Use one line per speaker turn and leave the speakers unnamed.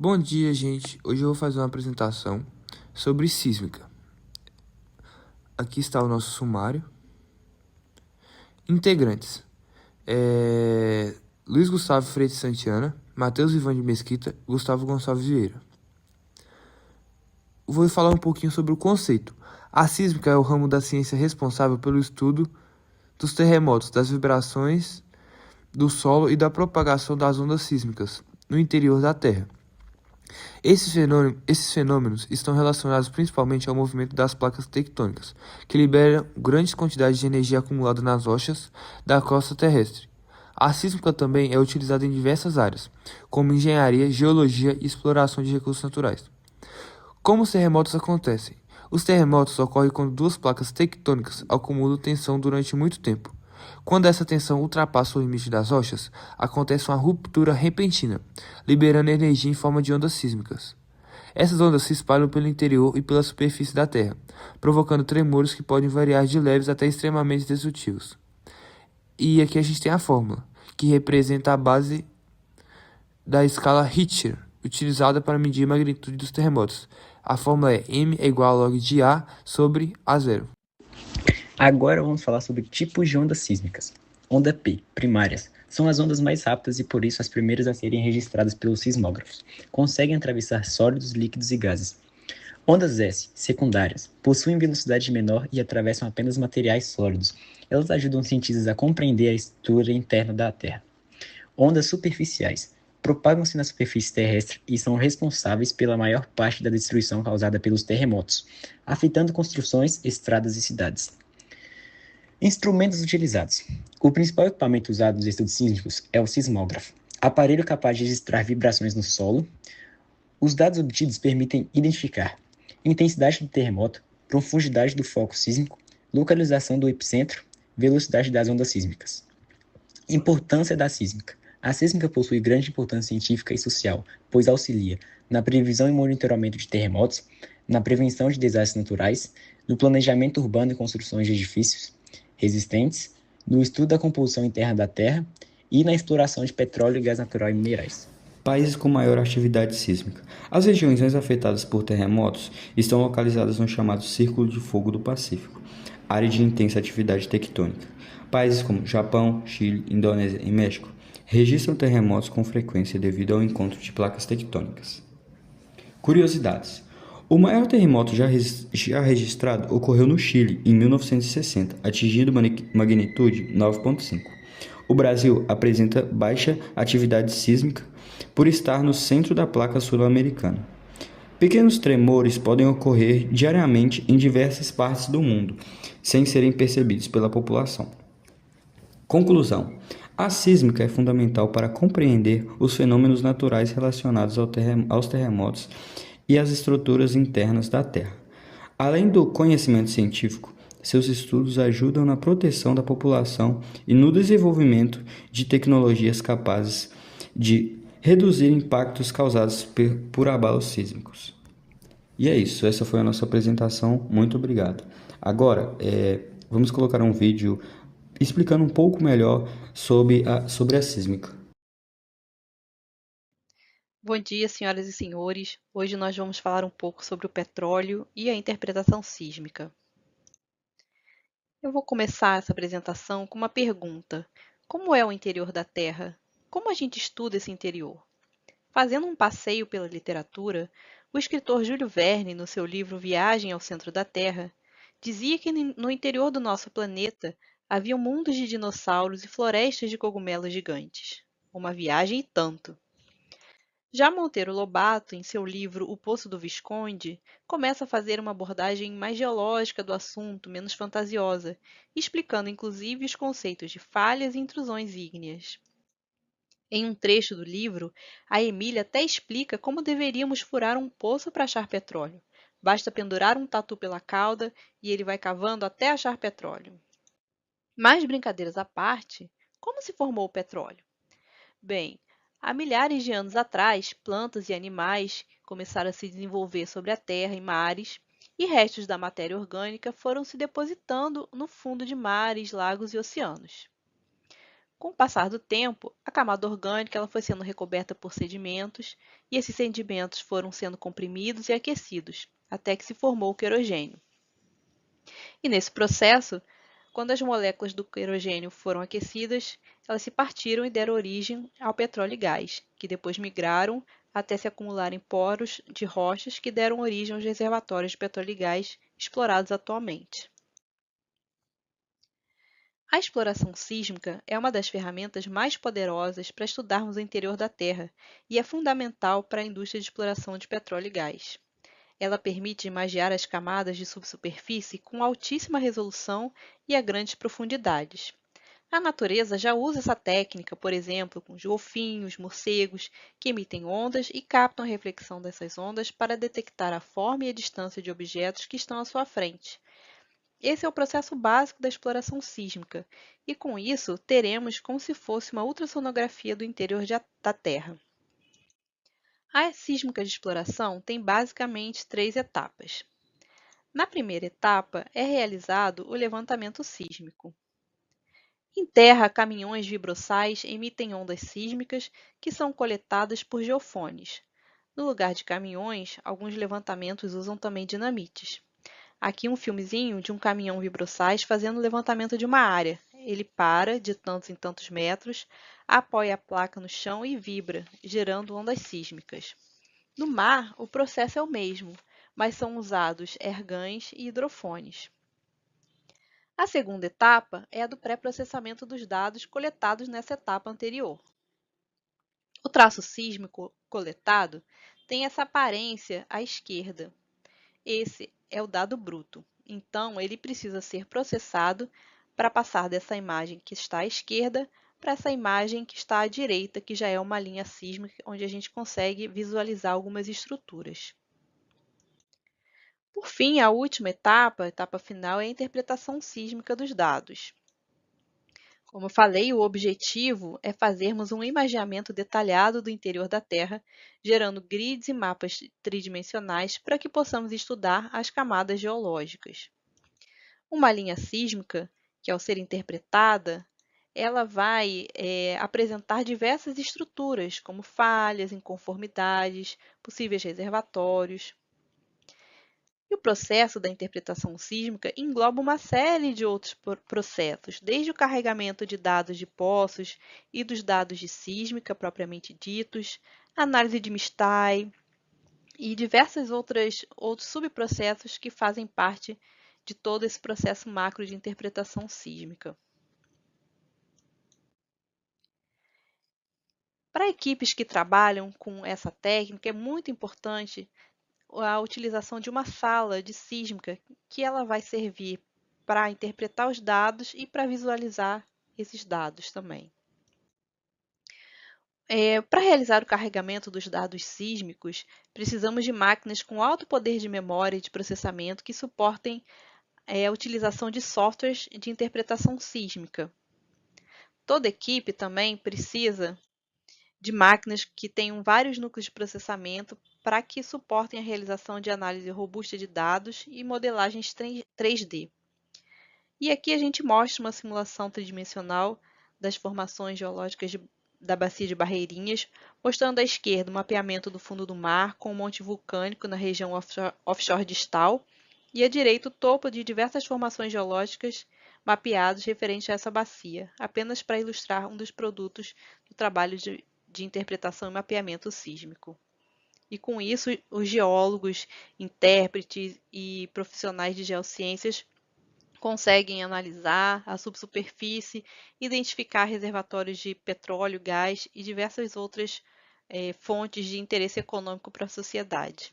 Bom dia, gente. Hoje eu vou fazer uma apresentação sobre sísmica. Aqui está o nosso sumário. Integrantes: Luiz Gustavo Freire Santiana, Matheus Ivan de Mesquita, Gustavo Gonçalves Vieira. Vou falar um pouquinho sobre o conceito. A sísmica é o ramo da ciência responsável pelo estudo dos terremotos, das vibrações do solo e da propagação das ondas sísmicas no interior da Terra. Esses fenômenos estão relacionados principalmente ao movimento das placas tectônicas, que liberam grandes quantidades de energia acumulada nas rochas da crosta terrestre. A sísmica também é utilizada em diversas áreas, como engenharia, geologia e exploração de recursos naturais. Como os terremotos acontecem? Os terremotos ocorrem quando duas placas tectônicas acumulam tensão durante muito tempo. Quando essa tensão ultrapassa o limite das rochas, acontece uma ruptura repentina, liberando energia em forma de ondas sísmicas. Essas ondas se espalham pelo interior e pela superfície da Terra, provocando tremores que podem variar de leves até extremamente destrutivos. E aqui a gente tem a fórmula, que representa a base da escala Richter, utilizada para medir a magnitude dos terremotos. A fórmula é M é igual a log de A sobre A0.
Agora vamos falar sobre tipos de ondas sísmicas. Onda P, primárias, são as ondas mais rápidas e por isso as primeiras a serem registradas pelos sismógrafos. Conseguem atravessar sólidos, líquidos e gases. Ondas S, secundárias, possuem velocidade menor e atravessam apenas materiais sólidos. Elas ajudam os cientistas a compreender a estrutura interna da Terra. Ondas superficiais, propagam-se na superfície terrestre e são responsáveis pela maior parte da destruição causada pelos terremotos, afetando construções, estradas e cidades. Instrumentos utilizados. O principal equipamento usado nos estudos sísmicos é o sismógrafo, aparelho capaz de registrar vibrações no solo. Os dados obtidos permitem identificar intensidade do terremoto, profundidade do foco sísmico, localização do epicentro, velocidade das ondas sísmicas. Importância da sísmica. A sísmica possui grande importância científica e social, pois auxilia na previsão e monitoramento de terremotos, na prevenção de desastres naturais, no planejamento urbano e construções de edifícios resistentes, no estudo da composição interna da Terra e na exploração de petróleo, gás natural e minerais.
Países com maior atividade sísmica. As regiões mais afetadas por terremotos estão localizadas no chamado Círculo de Fogo do Pacífico, área de intensa atividade tectônica. Países como Japão, Chile, Indonésia e México registram terremotos com frequência devido ao encontro de placas tectônicas. Curiosidades. O maior terremoto já registrado ocorreu no Chile, em 1960, atingindo magnitude 9,5. O Brasil apresenta baixa atividade sísmica por estar no centro da placa sul-americana. Pequenos tremores podem ocorrer diariamente em diversas partes do mundo, sem serem percebidos pela população. Conclusão. A sísmica é fundamental para compreender os fenômenos naturais relacionados aos terremotos e às estruturas internas da Terra. Além do conhecimento científico, seus estudos ajudam na proteção da população e no desenvolvimento de tecnologias capazes de reduzir impactos causados por abalos sísmicos. E é isso, essa foi a nossa apresentação. Muito obrigado. Agora, vamos colocar um vídeo explicando um pouco melhor sobre a sísmica.
Bom dia, senhoras e senhores. Hoje nós vamos falar um pouco sobre o petróleo e a interpretação sísmica. Eu vou começar essa apresentação com uma pergunta: como é o interior da Terra? Como a gente estuda esse interior? Fazendo um passeio pela literatura, o escritor Júlio Verne, no seu livro Viagem ao Centro da Terra, dizia que no interior do nosso planeta havia mundos de dinossauros e florestas de cogumelos gigantes. Uma viagem e tanto. Já Monteiro Lobato, em seu livro O Poço do Visconde, começa a fazer uma abordagem mais geológica do assunto, menos fantasiosa, explicando inclusive os conceitos de falhas e intrusões ígneas. Em um trecho do livro, a Emília até explica como deveríamos furar um poço para achar petróleo. Basta pendurar um tatu pela cauda e ele vai cavando até achar petróleo. Mas brincadeiras à parte, como se formou o petróleo? Bem, há milhares de anos atrás, plantas e animais começaram a se desenvolver sobre a terra e mares, e restos da matéria orgânica foram se depositando no fundo de mares, lagos e oceanos. Com o passar do tempo, a camada orgânica ela foi sendo recoberta por sedimentos, e esses sedimentos foram sendo comprimidos e aquecidos, até que se formou o querogênio. E nesse processo, quando as moléculas do querogênio foram aquecidas, elas se partiram e deram origem ao petróleo e gás, que depois migraram até se acumular em poros de rochas que deram origem aos reservatórios de petróleo e gás explorados atualmente. A exploração sísmica é uma das ferramentas mais poderosas para estudarmos o interior da Terra e é fundamental para a indústria de exploração de petróleo e gás. Ela permite imagiar as camadas de subsuperfície com altíssima resolução e a grandes profundidades. A natureza já usa essa técnica, por exemplo, com os golfinhos, morcegos, que emitem ondas e captam a reflexão dessas ondas para detectar a forma e a distância de objetos que estão à sua frente. Esse é o processo básico da exploração sísmica, e com isso teremos como se fosse uma ultrassonografia do interior da Terra. A sísmica de exploração tem basicamente 3 etapas. Na primeira etapa, é realizado o levantamento sísmico. Em terra, caminhões vibrossais emitem ondas sísmicas que são coletadas por geofones. No lugar de caminhões, alguns levantamentos usam também dinamites. Aqui um filmezinho de um caminhão vibrossais fazendo o levantamento de uma área. Ele para de tantos em tantos metros, apoia a placa no chão e vibra, gerando ondas sísmicas. No mar, o processo é o mesmo, mas são usados ergães e hidrofones. A segunda etapa é a do pré-processamento dos dados coletados nessa etapa anterior. O traço sísmico coletado tem essa aparência à esquerda. Esse é o dado bruto. Então, ele precisa ser processado para passar dessa imagem que está à esquerda para essa imagem que está à direita, que já é uma linha sísmica, onde a gente consegue visualizar algumas estruturas. Por fim, a última etapa, a etapa final, é a interpretação sísmica dos dados. Como eu falei, o objetivo é fazermos um imageamento detalhado do interior da Terra, gerando grids e mapas tridimensionais para que possamos estudar as camadas geológicas. Uma linha sísmica, que ao ser interpretada, ela vai apresentar diversas estruturas, como falhas, inconformidades, possíveis reservatórios. E o processo da interpretação sísmica engloba uma série de outros processos, desde o carregamento de dados de poços e dos dados de sísmica propriamente ditos, análise de MSTY e diversos outros subprocessos que fazem parte de todo esse processo macro de interpretação sísmica. Para equipes que trabalham com essa técnica, é muito importante a utilização de uma sala de sísmica que ela vai servir para interpretar os dados e para visualizar esses dados também. Para realizar o carregamento dos dados sísmicos, precisamos de máquinas com alto poder de memória e de processamento que suportem a utilização de softwares de interpretação sísmica. Toda equipe também precisa de máquinas que tenham vários núcleos de processamento para que suportem a realização de análise robusta de dados e modelagens 3D. E aqui a gente mostra uma simulação tridimensional das formações geológicas da Bacia de Barreirinhas, mostrando à esquerda o mapeamento do fundo do mar com um monte vulcânico na região offshore distal e à direita o topo de diversas formações geológicas mapeados referentes a essa bacia, apenas para ilustrar um dos produtos do trabalho de interpretação e mapeamento sísmico. E com isso, os geólogos, intérpretes e profissionais de geociências conseguem analisar a subsuperfície, identificar reservatórios de petróleo, gás e diversas outras fontes de interesse econômico para a sociedade.